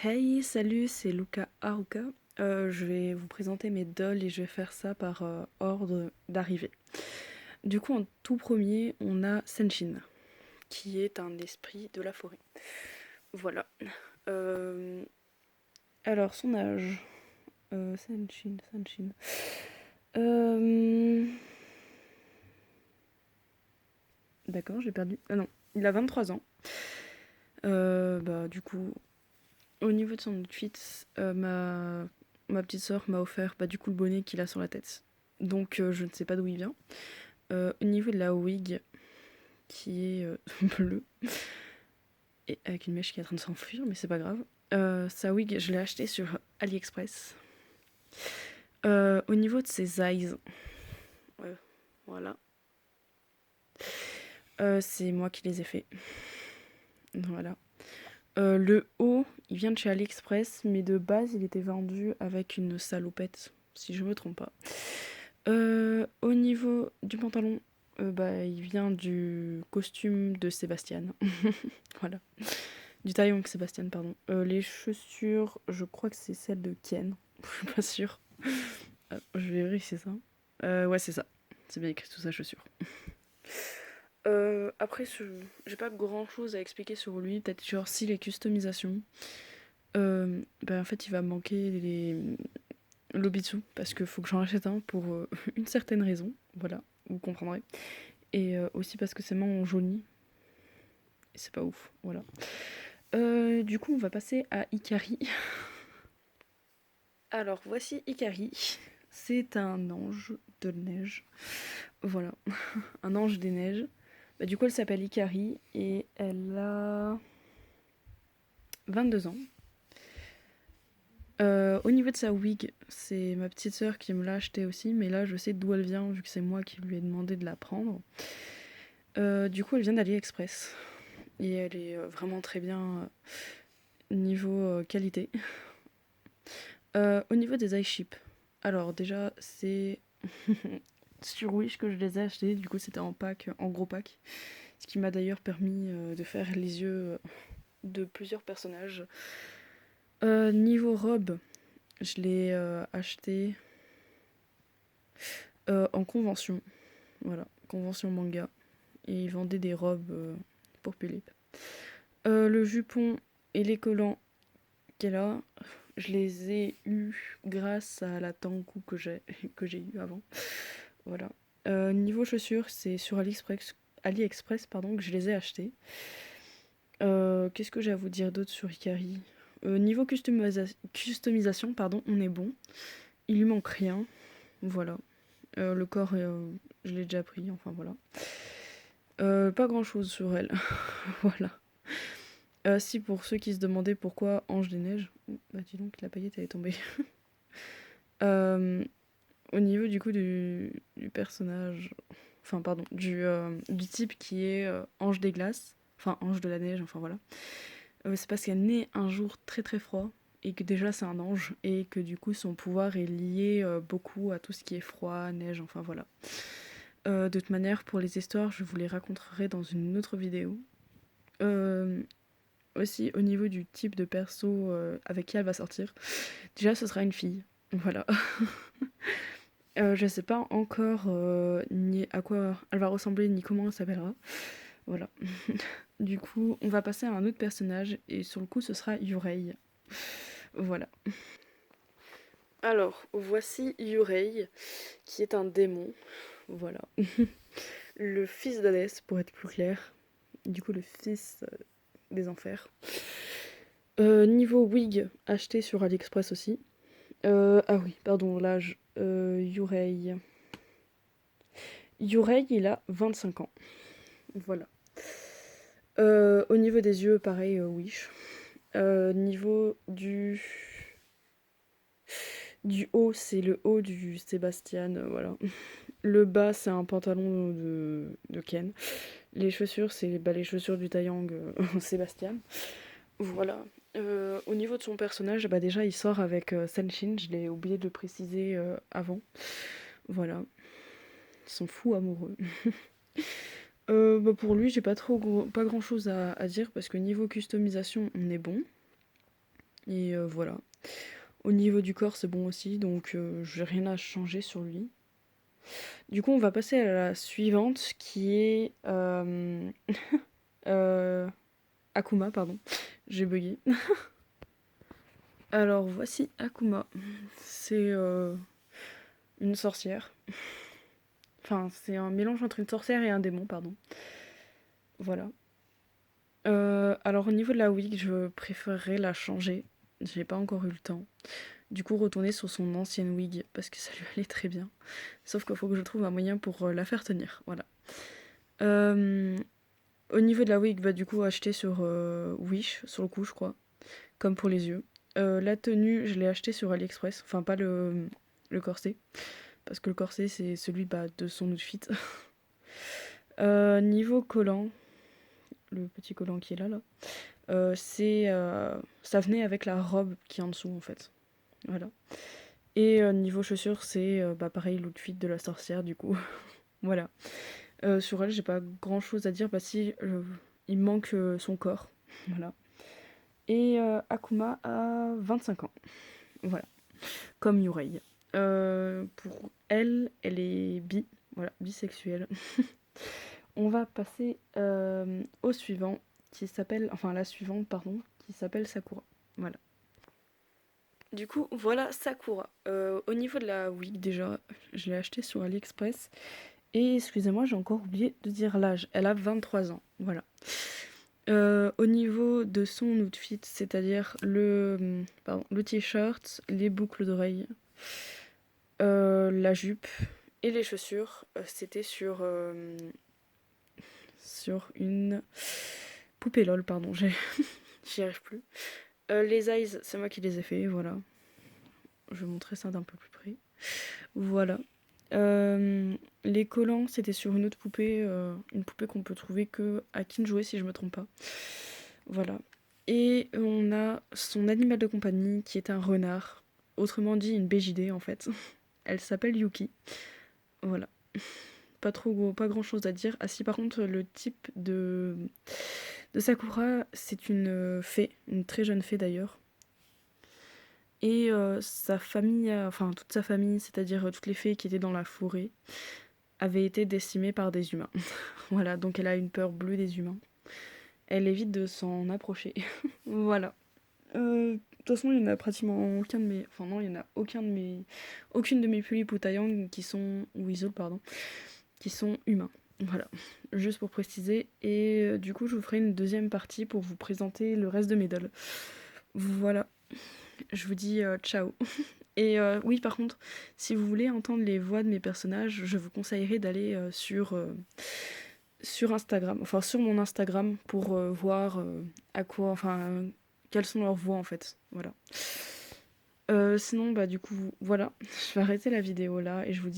Hey, salut, c'est Luca Haruka. Je vais vous présenter mes dolls et je vais faire ça par ordre d'arrivée. Du coup, en tout premier, on a Senshin, qui est un esprit de la forêt. Voilà. Euh, alors, son âge. Senshin. Euh, D'accord, j'ai perdu. Ah non, il a 23 ans. Du coup, au niveau de son outfit, ma petite sœur m'a offert du coup le bonnet qu'il a sur la tête. Donc je ne sais pas d'où il vient. Au niveau de la wig, qui est bleue, et avec une mèche qui est en train de s'enfuir, mais c'est pas grave. Sa wig, je l'ai achetée sur AliExpress. Au niveau de ses eyes, voilà. C'est moi qui les ai fait. Voilà. Le haut, il vient de chez AliExpress, mais de base, il était vendu avec une salopette, si je me trompe pas. Au niveau du pantalon, il vient du costume de Sébastien. Voilà. Du taillon que Sébastien, pardon. Les chaussures, je crois que c'est celle de Ken. Je suis pas sûre. Je vais vérifier ça. Ouais, c'est ça. C'est bien écrit sous sa chaussure. Après, j'ai pas grand chose à expliquer sur lui. Peut-être genre si les customisations. En fait, il va me manquer l'Obitsu parce qu'il faut que j'en achète un pour une certaine raison. Voilà, vous comprendrez. Et aussi parce que ses mains ont jauni. Et c'est pas ouf. Voilà. Du coup, on va passer à Ikari. Alors, voici Ikari. C'est un ange de neige. Voilà, un ange des neiges. Du coup, elle s'appelle Ikari et elle a 22 ans. Au niveau de sa wig, c'est ma petite sœur qui me l'a acheté aussi, mais là je sais d'où elle vient vu que c'est moi qui lui ai demandé de la prendre. Du coup, elle vient d'AliExpress et elle est vraiment très bien niveau qualité. Au niveau des iShip, alors déjà c'est sur Wish que je les ai achetés, du coup c'était en pack, en gros pack, ce qui m'a d'ailleurs permis de faire les yeux de plusieurs personnages. Niveau robe, je l'ai acheté en convention, voilà, convention manga, et ils vendaient des robes pour Philippe. Le jupon et les collants qu'elle a, je les ai eus grâce à la Tanku que j'ai eu avant. Voilà. Niveau chaussures, c'est sur AliExpress pardon, que je les ai achetés. Qu'est-ce que j'ai à vous dire d'autre sur Ikari? Niveau customisation, pardon, on est bon. Il lui manque rien. Voilà. Le corps, je l'ai déjà pris, enfin voilà. Pas grand chose sur elle. Voilà. Si, pour ceux qui se demandaient pourquoi Ange des Neiges, bah dis donc, la paillette elle est tombée. Euh, Au niveau du coup du personnage, enfin pardon, du type qui est Ange des Glaces, enfin Ange de la Neige, enfin voilà. C'est parce qu'elle naît un jour très très froid et que déjà c'est un ange et que du coup son pouvoir est lié beaucoup à tout ce qui est froid, neige, enfin voilà. De toute manière, pour les histoires, je vous les raconterai dans une autre vidéo. Euh, Aussi, au niveau du type de perso avec qui elle va sortir, déjà ce sera une fille. Voilà. Je sais pas encore ni à quoi elle va ressembler ni comment elle s'appellera. Voilà. Du coup, on va passer à un autre personnage et sur le coup, ce sera Yurei. Voilà. Alors, voici Yurei, qui est un démon. Voilà. Le fils d'Hadès, pour être plus clair. Du coup, le fils des enfers. Niveau wig, acheté sur AliExpress aussi. Ah oui, pardon, l'âge. Yurei. Yurei, il a 25 ans. Voilà. Au niveau des yeux, pareil, Wish. Niveau du haut, c'est le haut du Sébastien, voilà. Le bas, c'est un pantalon de Ken. Les chaussures, c'est les chaussures du Taeyang Sébastien. Voilà. Au niveau de son personnage, déjà, il sort avec Senshin, je l'ai oublié de le préciser avant. Voilà. Ils sont fous amoureux. Pour lui, j'ai pas grand chose à dire parce que niveau customisation, on est bon. Et voilà. Au niveau du corps, c'est bon aussi, donc j'ai rien à changer sur lui. Du coup, on va passer à la suivante qui est euh, Akuma, pardon. J'ai bugué. Alors voici Akuma. C'est une sorcière. Enfin, c'est un mélange entre une sorcière et un démon, pardon. Voilà. Alors au niveau de la wig, je préférerais la changer. J'ai pas encore eu le temps. Du coup, retourner sur son ancienne wig parce que ça lui allait très bien. Sauf qu'il faut que je trouve un moyen pour la faire tenir. Voilà. Euh, Au niveau de la wig, bah du coup acheter sur Wish, sur le coup je crois, comme pour les yeux. La tenue, je l'ai acheté sur AliExpress, enfin pas le corset, parce que le corset c'est celui de son outfit. Niveau collant, le petit collant qui est là, ça venait avec la robe qui est en dessous en fait. Voilà. Et niveau chaussures, c'est pareil l'outfit de la sorcière du coup. Voilà. Sur elle, j'ai pas grand chose à dire, bah si, il manque son corps. Voilà. Et Akuma a 25 ans. Voilà. Comme Yurei. Pour elle, elle est voilà, bisexuelle. On va passer au suivant, la suivante, pardon, qui s'appelle Sakura. Voilà. Du coup, voilà Sakura. Au niveau de la wig, déjà, je l'ai acheté sur AliExpress. Et excusez-moi, j'ai encore oublié de dire l'âge. Elle a 23 ans. Voilà. Au niveau de son outfit, c'est-à-dire le t-shirt, les boucles d'oreilles, la jupe et les chaussures, c'était sur une poupée LOL, pardon, j'y arrive plus. Les eyes, c'est moi qui les ai fait, voilà. Je vais montrer ça d'un peu plus près. Voilà. Les collants, c'était sur une autre poupée, une poupée qu'on peut trouver que à Kinjoué si je me trompe pas. Voilà. Et on a son animal de compagnie qui est un renard, autrement dit une BJD en fait. Elle s'appelle Yuki. Voilà. Pas grand chose à dire. Ah si, par contre, le type de Sakura, c'est une fée, une très jeune fée d'ailleurs. Et sa famille, enfin toute sa famille, c'est-à-dire toutes les fées qui étaient dans la forêt, avaient été décimées par des humains. Voilà, donc elle a une peur bleue des humains. Elle évite de s'en approcher. Voilà. De toute façon, il n'y en a pratiquement aucun de mes. Enfin, non, il n'y en a aucune de mes Pulip ou Taeyang qui sont. Ou Weasel, pardon. Qui sont humains. Voilà. Juste pour préciser. Et du coup, je vous ferai une deuxième partie pour vous présenter le reste de mes dolls. Voilà. Je vous dis ciao. Et oui, par contre, si vous voulez entendre les voix de mes personnages, je vous conseillerais d'aller sur Instagram, enfin sur mon Instagram, pour voir quelles sont leurs voix en fait. Voilà. Sinon, bah du coup, voilà, je vais arrêter la vidéo là et je vous dis